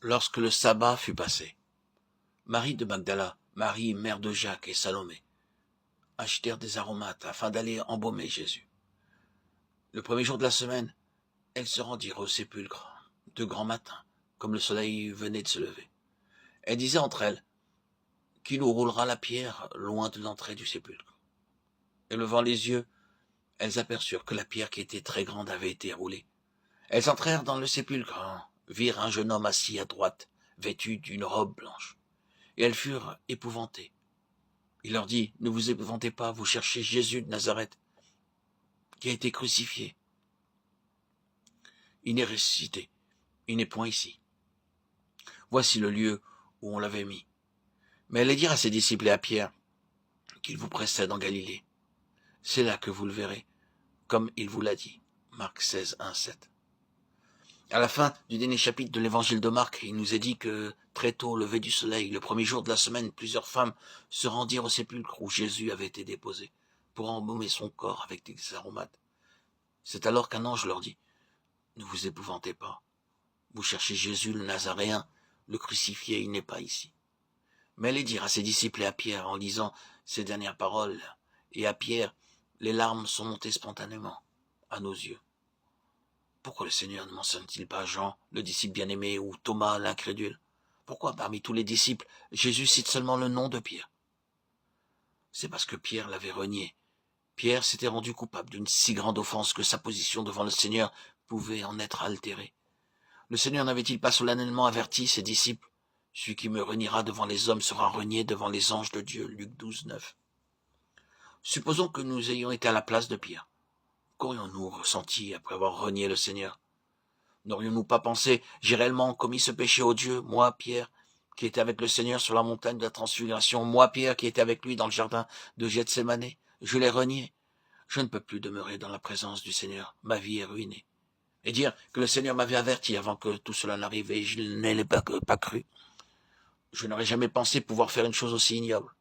Lorsque le sabbat fut passé, Marie de Magdala, Marie, mère de Jacques et Salomé, achetèrent des aromates afin d'aller embaumer Jésus. Le premier jour de la semaine, elles se rendirent au sépulcre de grand matin, comme le soleil venait de se lever. Elles disaient entre elles, qui nous roulera la pierre loin de l'entrée du sépulcre? Et levant les yeux, elles aperçurent que la pierre qui était très grande avait été roulée. Elles entrèrent dans le sépulcre, virent un jeune homme assis à droite, vêtu d'une robe blanche. Et elles furent épouvantées. Il leur dit, ne vous épouvantez pas, vous cherchez Jésus de Nazareth, qui a été crucifié. Il n'est ressuscité, il n'est point ici. Voici le lieu où on l'avait mis. Mais allez dire à ses disciples et à Pierre qu'il vous précède en Galilée. C'est là que vous le verrez, comme il vous l'a dit. Marc 16, 1, 7. À la fin du dernier chapitre de l'évangile de Marc, il nous est dit que très tôt, au lever du soleil, le premier jour de la semaine, plusieurs femmes se rendirent au sépulcre où Jésus avait été déposé, pour embaumer son corps avec des aromates. C'est alors qu'un ange leur dit, ne vous épouvantez pas, vous cherchez Jésus le Nazaréen, le crucifié, il n'est pas ici. Mais allez dire à ses disciples et à Pierre, en lisant ces dernières paroles, et à Pierre, les larmes sont montées spontanément à nos yeux. Pourquoi le Seigneur ne mentionne-t-il pas Jean, le disciple bien-aimé, ou Thomas, l'incrédule? Pourquoi parmi tous les disciples, Jésus cite seulement le nom de Pierre? C'est parce que Pierre l'avait renié. Pierre s'était rendu coupable d'une si grande offense que sa position devant le Seigneur pouvait en être altérée. Le Seigneur n'avait-il pas solennellement averti ses disciples? Celui qui me reniera devant les hommes sera renié devant les anges de Dieu. Luc 12, 9. Supposons que nous ayons été à la place de Pierre. Qu'aurions-nous ressenti après avoir renié le Seigneur? N'aurions-nous pas pensé, j'ai réellement commis ce péché odieux, moi, Pierre, qui était avec le Seigneur sur la montagne de la transfiguration, moi, Pierre, qui était avec lui dans le jardin de Gethsémané, je l'ai renié. Je ne peux plus demeurer dans la présence du Seigneur, ma vie est ruinée. Et dire que le Seigneur m'avait averti avant que tout cela n'arrive et je ne l'ai pas cru. Je n'aurais jamais pensé pouvoir faire une chose aussi ignoble.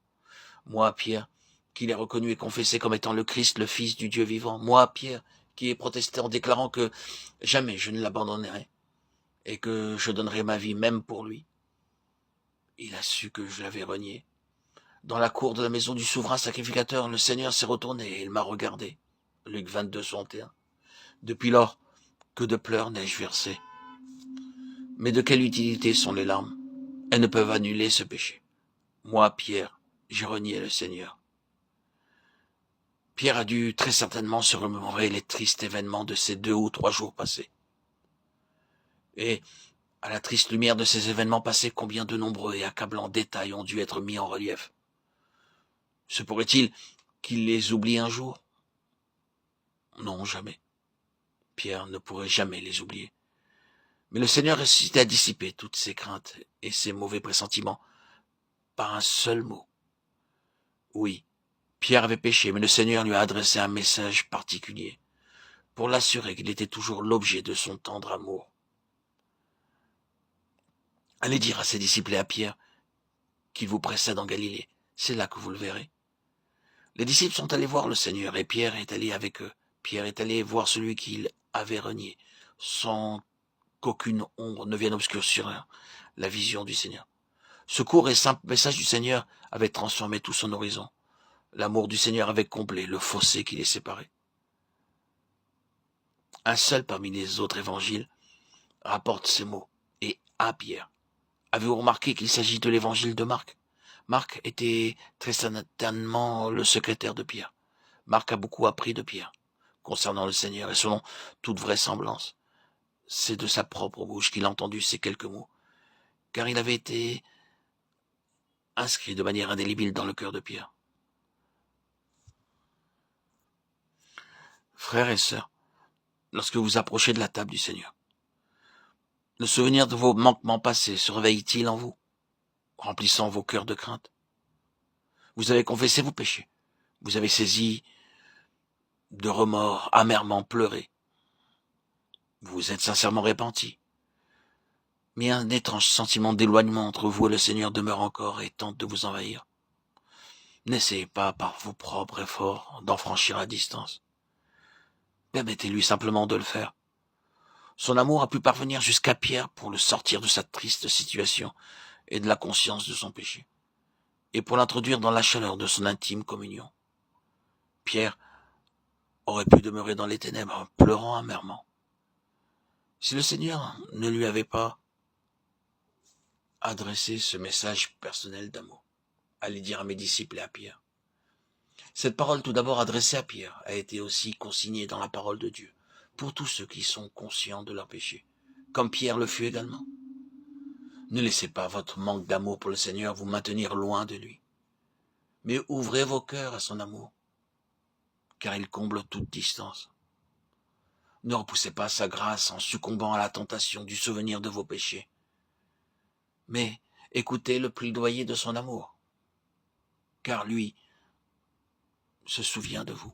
Moi, Pierre, qui l'ai reconnu et confessé comme étant le Christ, le Fils du Dieu vivant. Moi, Pierre, qui ai protesté en déclarant que jamais je ne l'abandonnerai et que je donnerai ma vie même pour lui. Il a su que je l'avais renié. Dans la cour de la maison du souverain sacrificateur, le Seigneur s'est retourné et il m'a regardé. Luc 22, 61. Depuis lors, que de pleurs n'ai-je versé. Mais de quelle utilité sont les larmes? Elles ne peuvent annuler ce péché. Moi, Pierre, j'ai renié le Seigneur. Pierre a dû très certainement se remémorer les tristes événements de ces 2 ou 3 jours passés. Et, à la triste lumière de ces événements passés, combien de nombreux et accablants détails ont dû être mis en relief. Se pourrait-il qu'il les oublie un jour? Non, jamais. Pierre ne pourrait jamais les oublier. Mais le Seigneur réussit à dissiper toutes ses craintes et ses mauvais pressentiments par un seul mot. Oui, Pierre avait péché, mais le Seigneur lui a adressé un message particulier pour l'assurer qu'il était toujours l'objet de son tendre amour. Allez dire à ses disciples et à Pierre qu'il vous précède en Galilée. C'est là que vous le verrez. Les disciples sont allés voir le Seigneur et Pierre est allé avec eux. Pierre est allé voir celui qu'il avait renié, sans qu'aucune ombre ne vienne obscurcir la vision du Seigneur. Ce court et simple message du Seigneur avait transformé tout son horizon. L'amour du Seigneur avait comblé le fossé qui les séparait. Un seul parmi les autres évangiles rapporte ces mots, et à Pierre. Avez-vous remarqué qu'il s'agit de l'évangile de Marc? Marc était très certainement le secrétaire de Pierre. Marc a beaucoup appris de Pierre concernant le Seigneur et selon toute vraisemblance, c'est de sa propre bouche qu'il a entendu ces quelques mots, car il avait été inscrit de manière indélébile dans le cœur de Pierre. Frères et sœurs, lorsque vous approchez de la table du Seigneur, le souvenir de vos manquements passés se réveille-t-il en vous, remplissant vos cœurs de crainte? Vous avez confessé vos péchés, vous avez saisi de remords, amèrement pleuré, vous vous êtes sincèrement repenti, mais un étrange sentiment d'éloignement entre vous et le Seigneur demeure encore et tente de vous envahir. N'essayez pas par vos propres efforts d'en franchir la distance. Permettez-lui simplement de le faire. Son amour a pu parvenir jusqu'à Pierre pour le sortir de sa triste situation et de la conscience de son péché, et pour l'introduire dans la chaleur de son intime communion. Pierre aurait pu demeurer dans les ténèbres, pleurant amèrement, si le Seigneur ne lui avait pas adressé ce message personnel d'amour. Allez dire à mes disciples et à Pierre. Cette parole, tout d'abord adressée à Pierre, a été aussi consignée dans la parole de Dieu, pour tous ceux qui sont conscients de leur péché, comme Pierre le fut également. Ne laissez pas votre manque d'amour pour le Seigneur vous maintenir loin de lui, mais ouvrez vos cœurs à son amour, car il comble toute distance. Ne repoussez pas sa grâce en succombant à la tentation du souvenir de vos péchés, mais écoutez le plaidoyer de son amour, car lui se souvient de vous.